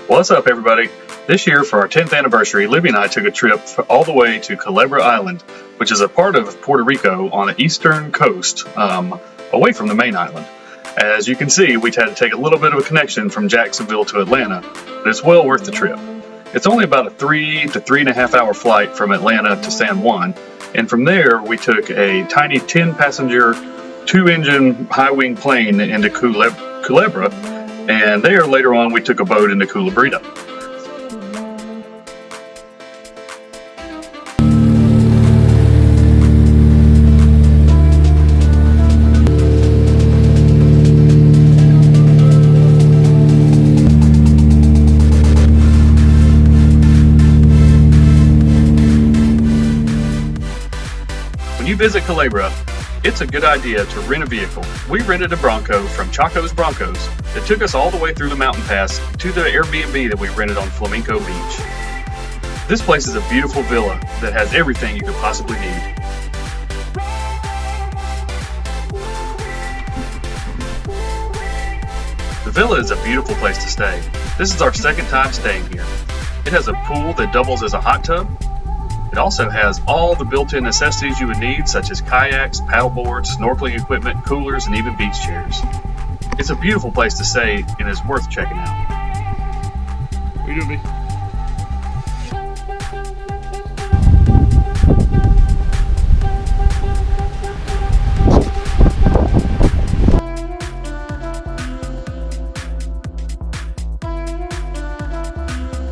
What's up, everybody? This year, for our 10th anniversary, Libby and I took a trip all the way to Culebra Island, which is a part of Puerto Rico on the eastern coast, away from the main island. As you can see, we had to take a little bit of a connection from Jacksonville to Atlanta, but it's well worth the trip. It's only about a 3 to 3.5 hour flight from Atlanta to San Juan, and from there we took a tiny 10-passenger, 2-engine high-wing plane into Culebra, and there later on we took a boat into Culebrita. When you visit Culebra, it's a good idea to rent a vehicle. We rented a Bronco from Chaco's Broncos that took us all the way through the mountain pass to the Airbnb that we rented on Flamenco Beach. This place is a beautiful villa that has everything you could possibly need. The villa is a beautiful place to stay. This is our second time staying here. It has a pool that doubles as a hot tub. It also has all the built-in necessities you would need, such as kayaks, paddleboards, snorkeling equipment, coolers, and even beach chairs. It's a beautiful place to stay and is worth checking out. What are you doing, B?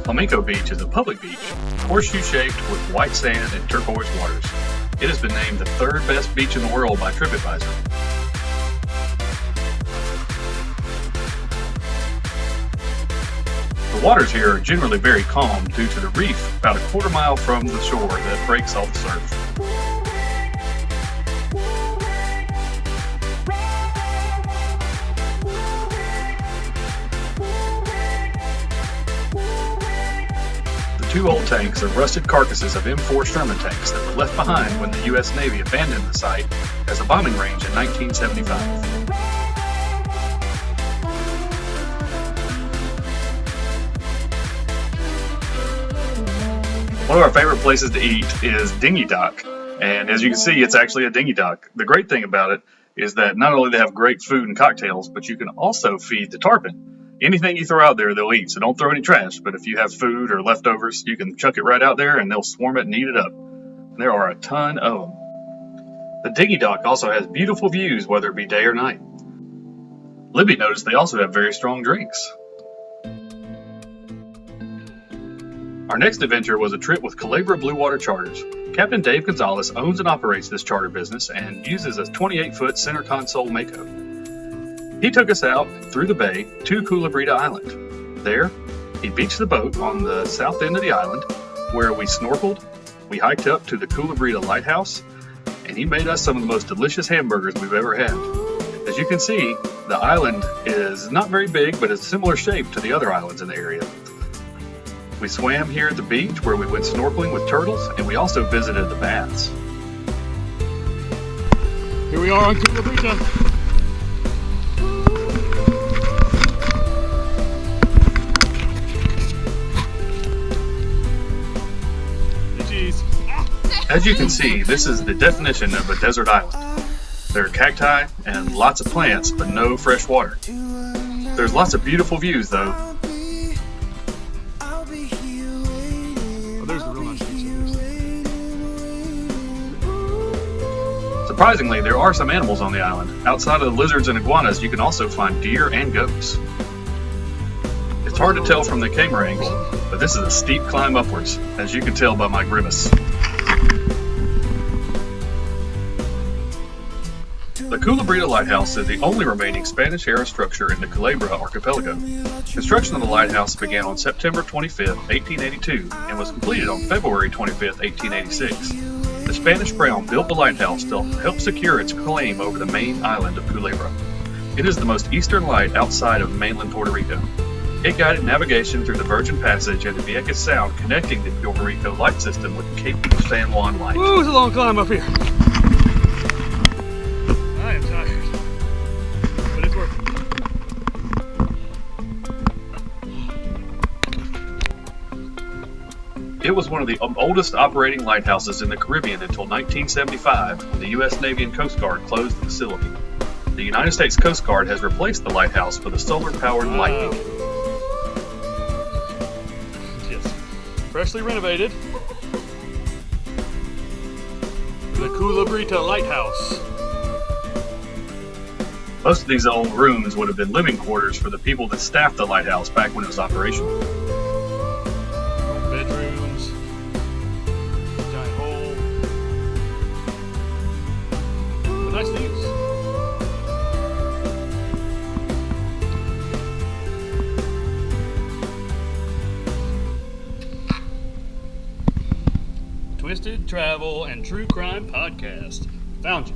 Flamenco Beach is a public beach, horseshoe-shaped with white sand and turquoise waters. It has been named the third best beach in the world by TripAdvisor. The waters here are generally very calm due to the reef about a quarter mile from the shore that breaks all the surf. Two old tanks are rusted carcasses of M4 Sherman tanks that were left behind when the U.S. Navy abandoned the site as a bombing range in 1975. One of our favorite places to eat is Dinghy Dock, and as you can see, it's actually a dinghy dock. The great thing about it is that not only they have great food and cocktails, but you can also feed the tarpon. Anything you throw out there, they'll eat, so don't throw any trash. But if you have food or leftovers, you can chuck it right out there and they'll swarm it and eat it up. And there are a ton of them. The dinghy dock also has beautiful views, whether it be day or night. Libby noticed they also have very strong drinks. Our next adventure was a trip with Culebra Blue Water Charters. Captain Dave Gonzalez owns and operates this charter business and uses a 28-foot center console Mako. He took us out through the bay to Culebrita Island. There, he beached the boat on the south end of the island, where we snorkeled, we hiked up to the Culebrita Lighthouse, and he made us some of the most delicious hamburgers we've ever had. As you can see, the island is not very big, but it's a similar shape to the other islands in the area. We swam here at the beach, where we went snorkeling with turtles, and we also visited the baths. Here we are on Culebrita. As you can see, this is the definition of a desert island. There are cacti and lots of plants, but no fresh water. There's lots of beautiful views, though. Oh, there's the real nice beach. Surprisingly, there are some animals on the island. Outside of the lizards and iguanas, you can also find deer and goats. It's hard to tell from the camera angle, but this is a steep climb upwards, as you can tell by my grimace. The Culebrita Lighthouse is the only remaining Spanish-era structure in the Culebra archipelago. Construction of the lighthouse began on September 25, 1882, and was completed on February 25, 1886. The Spanish crown built the lighthouse to help secure its claim over the main island of Culebra. It is the most eastern light outside of mainland Puerto Rico. It guided navigation through the Virgin Passage and the Vieques Sound, connecting the Puerto Rico light system with Cape San Juan light. Woo, it's a long climb up here. I am tired, but it's worth it. It was one of the oldest operating lighthouses in the Caribbean until 1975, when the U.S. Navy and Coast Guard closed the facility. The United States Coast Guard has replaced the lighthouse with a solar-powered light beacon. Yes. Freshly renovated. The Culebrita Lighthouse. Most of these old rooms would have been living quarters for the people that staffed the lighthouse back when it was operational. Bedrooms. Giant hole. But nice views. Twisted Travel and True Crime Podcast. Found you.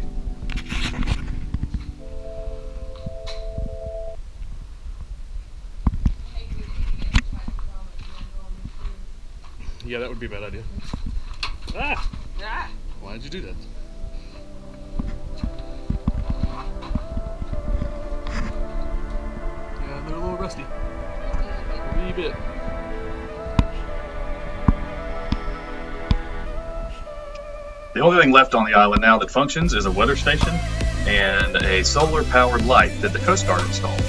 Yeah, that would be a bad idea. Ah! Why did you do that? Yeah, they're a little rusty. A wee bit. The only thing left on the island now that functions is a weather station and a solar-powered light that the Coast Guard installed.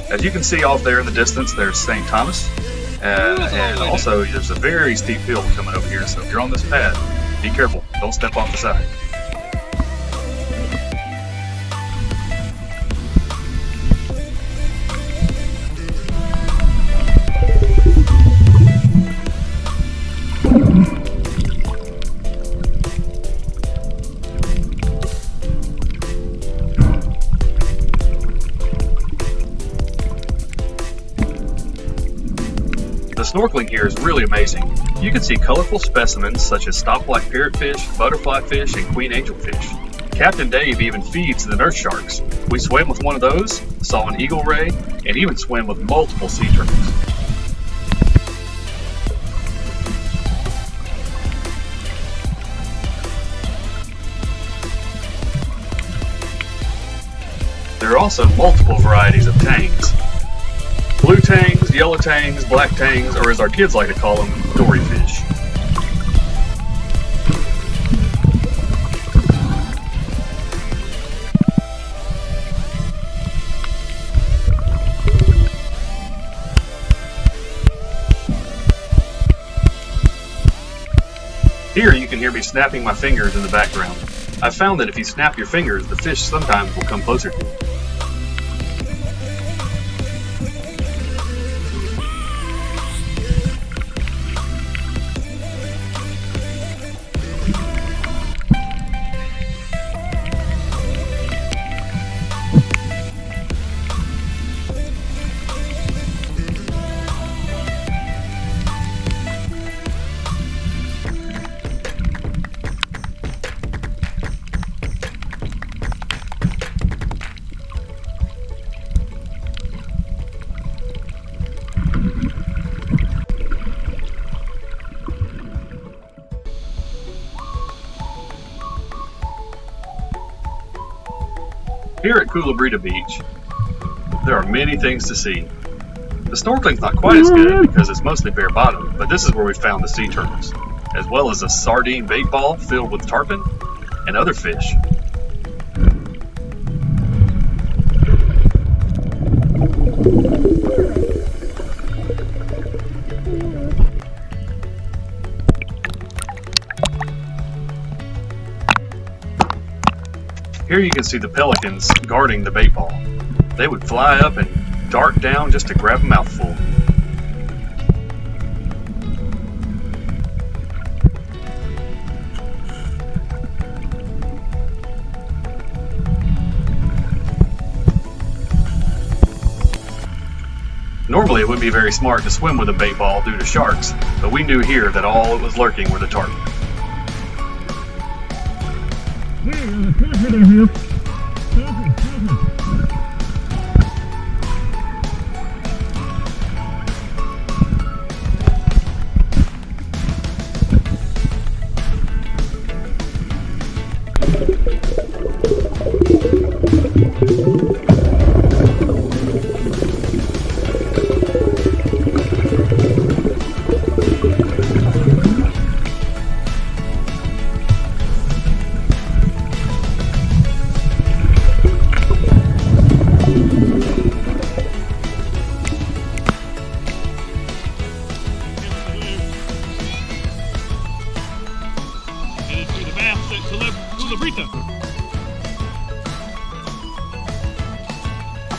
As you can see off there in the distance, there's St. Thomas. And also, there's a very steep hill coming over here, so if you're on this path, be careful. Don't step off the side. The snorkeling here is really amazing. You can see colorful specimens such as stoplight parrotfish, butterfly fish, and queen angelfish. Captain Dave even feeds the nurse sharks. We swam with one of those, saw an eagle ray, and even swam with multiple sea turtles. There are also multiple varieties of tangs. Blue tangs, yellow tangs, black tangs, or as our kids like to call them, dory fish. Here you can hear me snapping my fingers in the background. I've found that if you snap your fingers, the fish sometimes will come closer to you. Here at Culebrita Beach, there are many things to see. The snorkeling's not quite as good because it's mostly bare bottom, but this is where we found the sea turtles, as well as a sardine bait ball filled with tarpon and other fish. Here you can see the pelicans guarding the bait ball. They would fly up and dart down just to grab a mouthful. Normally it would be very smart to swim with a bait ball due to sharks, but we knew here that all it was lurking were the tarpon.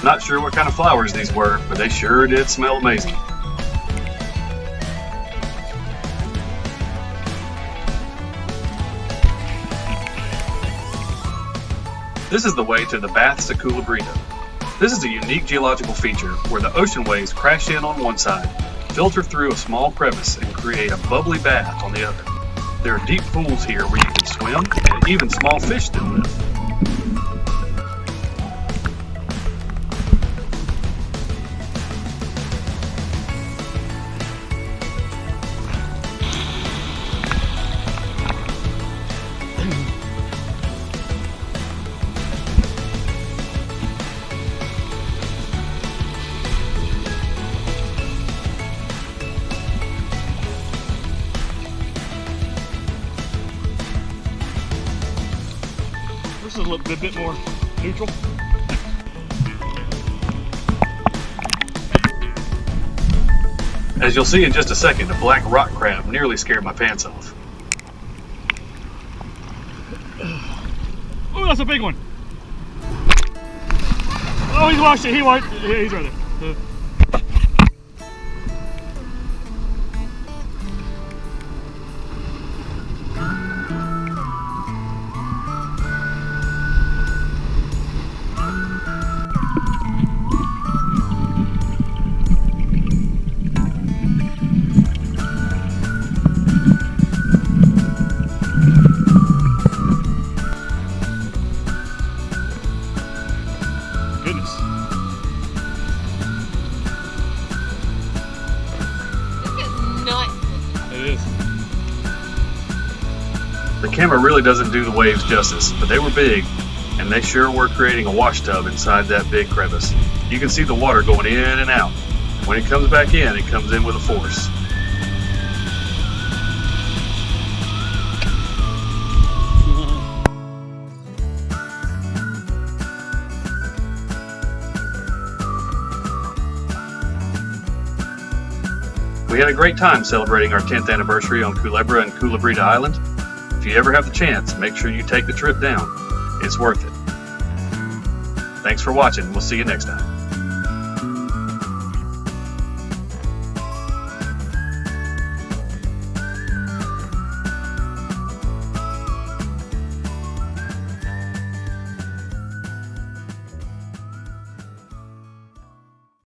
Not sure what kind of flowers these were, but they sure did smell amazing. This is the way to the Baths at Culebrita. This is a unique geological feature where the ocean waves crash in on one side, filter through a small crevice, and create a bubbly bath on the other. There are deep pools here where you can swim, and even small fish still live. This is a little bit more neutral. As you'll see in just a second, a black rock crab nearly scared my pants off. Oh, that's a big one. Oh, he's washed it. He's right there. Goodness. It's nuts. It is. The camera really doesn't do the waves justice, but they were big, and they sure were creating a wash tub inside that big crevice. You can see the water going in and out. When it comes back in, it comes in with a force. We had a great time celebrating our 10th anniversary on Culebra and Culebrita Island. If you ever have the chance, make sure you take the trip down. It's worth it. Thanks for watching. We'll see you next time.